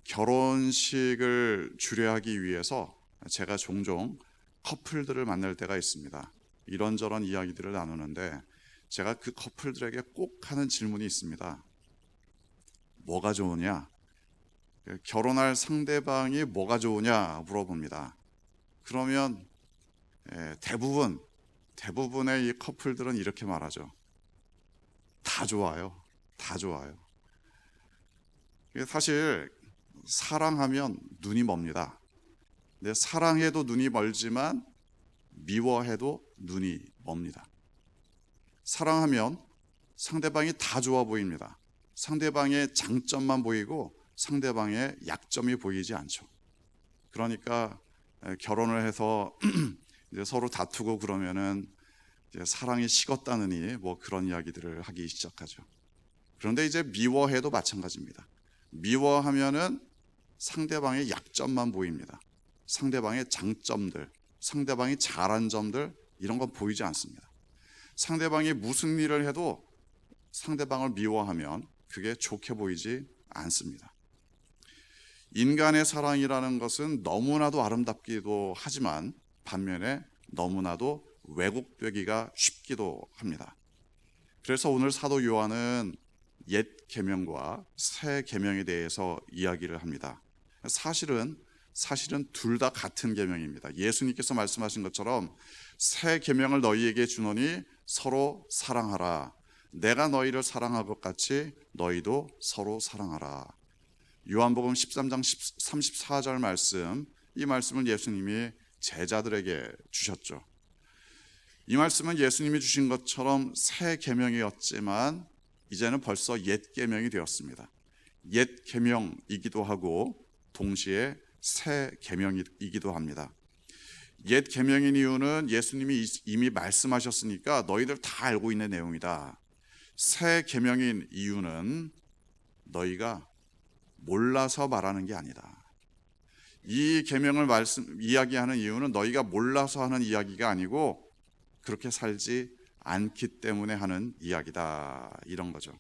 결혼식을 주례하기 위해서 제가 종종 커플들을 만날 때가 있습니다. 이런저런 이야기들을 나누는데 제가 그 커플들에게 꼭 하는 질문이 있습니다. 뭐가 좋으냐? 결혼할 상대방이 뭐가 좋으냐 물어봅니다. 그러면 대부분의 이 커플들은 이렇게 말하죠. 다 좋아요. 다 좋아요. 사실 사랑하면 눈이 멉니다. 근데 사랑해도 눈이 멀지만 미워해도 눈이 멉니다. 사랑하면 상대방이 다 좋아 보입니다. 상대방의 장점만 보이고 상대방의 약점이 보이지 않죠. 그러니까 결혼을 해서 이제 서로 다투고 그러면은 이제 사랑이 식었다느니 뭐 그런 이야기들을 하기 시작하죠. 그런데 이제 미워해도 마찬가지입니다. 미워하면은 상대방의 약점만 보입니다. 상대방의 장점들, 상대방이 잘한 점들 이런 건 보이지 않습니다. 상대방이 무슨 일을 해도 상대방을 미워하면 그게 좋게 보이지 않습니다. 인간의 사랑이라는 것은 너무나도 아름답기도 하지만 반면에 너무나도 왜곡되기가 쉽기도 합니다. 그래서 오늘 사도 요한은 옛 계명과 새 계명에 대해서 이야기를 합니다. 사실은 둘 다 같은 계명입니다. 예수님께서 말씀하신 것처럼 새 계명을 너희에게 주노니 서로 사랑하라. 내가 너희를 사랑한 것 같이 너희도 서로 사랑하라. 요한복음 13장 34절 말씀, 이 말씀을 예수님이 제자들에게 주셨죠. 이 말씀은 예수님이 주신 것처럼 새 계명이었지만 이제는 벌써 옛 계명이 되었습니다. 옛 계명이기도 하고 동시에 새 계명이기도 합니다. 옛 계명인 이유는 예수님이 이미 말씀하셨으니까 너희들 다 알고 있는 내용이다. 새 계명인 이유는 너희가 몰라서 말하는 게 아니다. 이 계명을 이야기하는 이유는 너희가 몰라서 하는 이야기가 아니고 그렇게 살지 않기 때문에 하는 이야기다. 이런 거죠.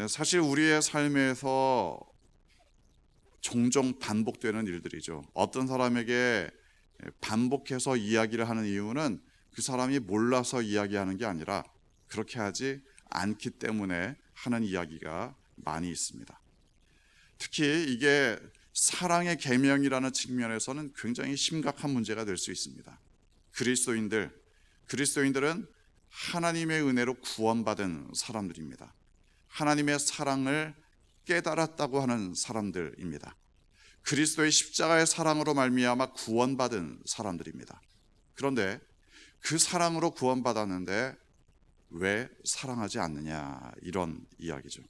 사실 우리의 삶에서 종종 반복되는 일들이죠. 어떤 사람에게 반복해서 이야기를 하는 이유는 그 사람이 몰라서 이야기하는 게 아니라 그렇게 하지 않기 때문에 하는 이야기가 많이 있습니다. 특히 이게 사랑의 계명이라는 측면에서는 굉장히 심각한 문제가 될 수 있습니다. 그리스도인들은 하나님의 은혜로 구원받은 사람들입니다. 하나님의 사랑을 깨달았다고 하는 사람들입니다. 그리스도의 십자가의 사랑으로 말미암아 구원받은 사람들입니다. 그런데 그 사랑으로 구원받았는데 왜 사랑하지 않느냐, 이런 이야기죠.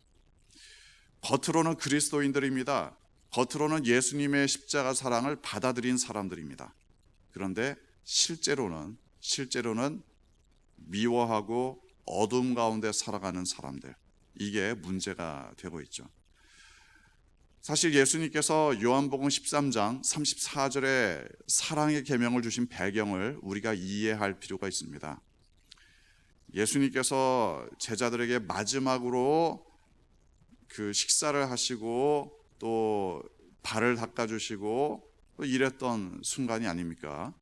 겉으로는 그리스도인들입니다. 겉으로는 예수님의 십자가 사랑을 받아들인 사람들입니다. 그런데 실제로는 미워하고 어둠 가운데 살아가는 사람들, 이게 문제가 되고 있죠. 사실 예수님께서 요한복음 13장 34절에 사랑의 계명을 주신 배경을 우리가 이해할 필요가 있습니다. 예수님께서 제자들에게 마지막으로 그 식사를 하시고 또 발을 닦아주시고 또 이랬던 순간이 아닙니까?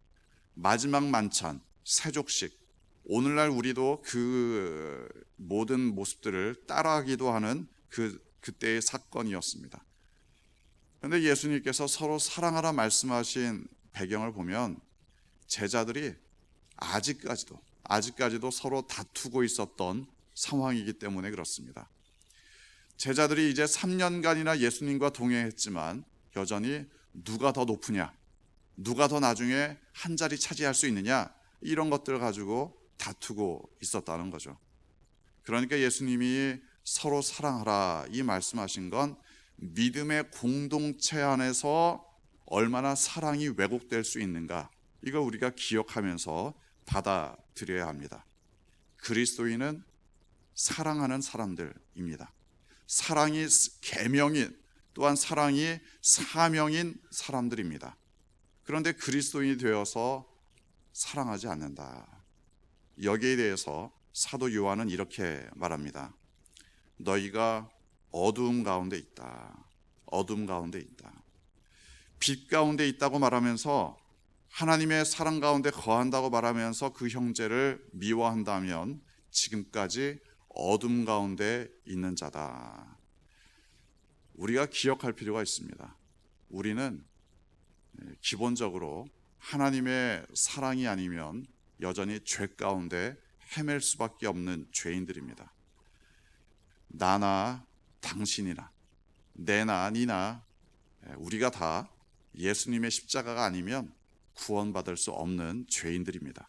마지막 만찬, 세족식, 오늘날 우리도 그 모든 모습들을 따라하기도 하는 그때의 사건이었습니다. 그런데 예수님께서 서로 사랑하라 말씀하신 배경을 보면 제자들이 아직까지도 서로 다투고 있었던 상황이기 때문에 그렇습니다. 제자들이 이제 3년간이나 예수님과 동행했지만 여전히 누가 더 높으냐, 누가 더 나중에 한 자리 차지할 수 있느냐, 이런 것들을 가지고 다투고 있었다는 거죠. 그러니까 예수님이 서로 사랑하라 이 말씀하신 건 믿음의 공동체 안에서 얼마나 사랑이 왜곡될 수 있는가, 이걸 우리가 기억하면서 받아들여야 합니다. 그리스도인은 사랑하는 사람들입니다. 사랑이 계명인, 또한 사랑이 사명인 사람들입니다. 그런데 그리스도인이 되어서 사랑하지 않는다. 여기에 대해서 사도 요한은 이렇게 말합니다. 너희가 어두움 가운데 있다. 어둠 가운데 있다. 빛 가운데 있다고 말하면서 하나님의 사랑 가운데 거한다고 말하면서 그 형제를 미워한다면 지금까지 어둠 가운데 있는 자다. 우리가 기억할 필요가 있습니다. 우리는 기본적으로 하나님의 사랑이 아니면 여전히 죄 가운데 헤맬 수밖에 없는 죄인들입니다. 나나 당신이나 내나 니나 우리가 다 예수님의 십자가가 아니면 구원받을 수 없는 죄인들입니다.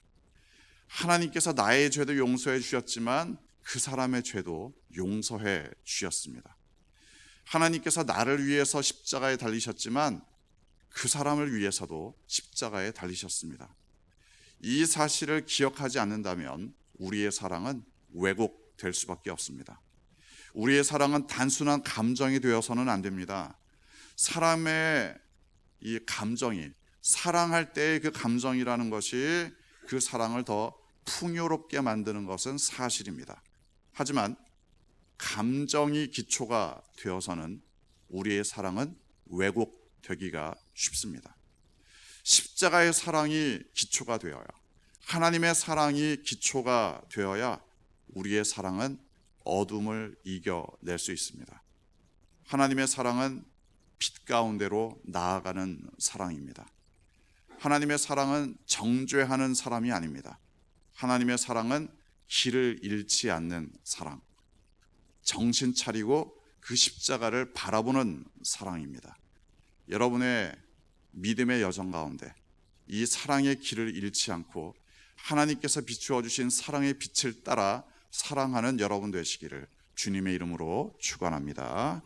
하나님께서 나의 죄도 용서해 주셨지만 그 사람의 죄도 용서해 주셨습니다. 하나님께서 나를 위해서 십자가에 달리셨지만 그 사람을 위해서도 십자가에 달리셨습니다. 이 사실을 기억하지 않는다면 우리의 사랑은 왜곡될 수밖에 없습니다. 우리의 사랑은 단순한 감정이 되어서는 안 됩니다. 사람의 이 감정이, 사랑할 때의 그 감정이라는 것이 그 사랑을 더 풍요롭게 만드는 것은 사실입니다. 하지만 감정이 기초가 되어서는 우리의 사랑은 왜곡되기가 쉽습니다. 십자가의 사랑이 기초가 되어야, 하나님의 사랑이 기초가 되어야 우리의 사랑은 어둠을 이겨낼 수 있습니다. 하나님의 사랑은 빛 가운데로 나아가는 사랑입니다. 하나님의 사랑은 정죄하는 사람이 아닙니다. 하나님의 사랑은 길을 잃지 않는 사랑, 정신 차리고 그 십자가를 바라보는 사랑입니다. 여러분의 믿음의 여정 가운데 이 사랑의 길을 잃지 않고 하나님께서 비추어 주신 사랑의 빛을 따라 사랑하는 여러분 되시기를 주님의 이름으로 축원합니다.